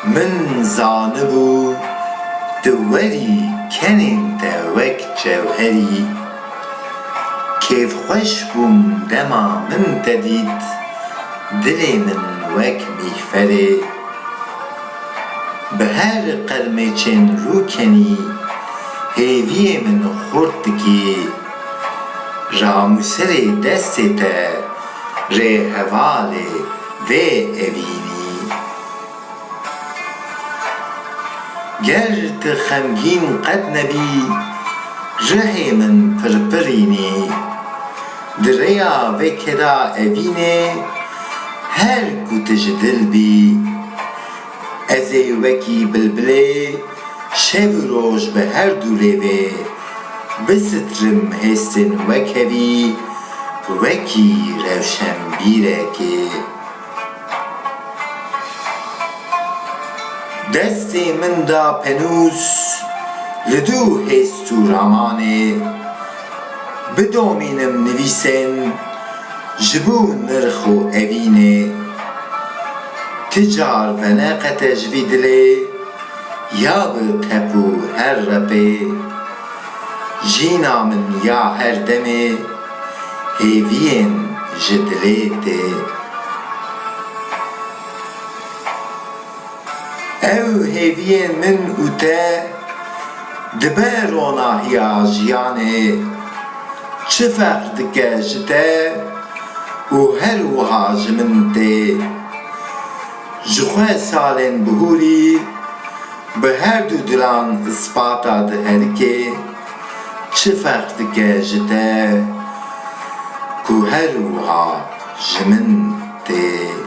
من zanıbu duvarî kenên te wek cewherî kêfxweş bûm dema min te dît dilê min wek mîhferê bi her qermêçên rûkenî hêviyê min xurt dikî ramûserê destê te rê hevalê vê evînî ger tu xemgîn qet nebî rihê min pirpirînî di rêya vê keda evînê her ku tu ji dil bî ez ê wekî bilbilê şev û roj bi her du rêvê bistrim hêstin wekevî wekî rewşenbîrekê destê min da penûs li dû hêst û ramanê bidomînim nivîsên ji bo nirx û evînê ti car veneqete ji vî dilê ya bi tep û her repê jîna min ya her demê hêviyên ji dilê tê ew hêviyên min û te dibe ronahiya jiyanê çi fehr dike ji te û her wiha ji min tê ji xwe salên bihûrî bi her du dilan ispata diherikê çi fehr dike ji te ku her wiha ji min tê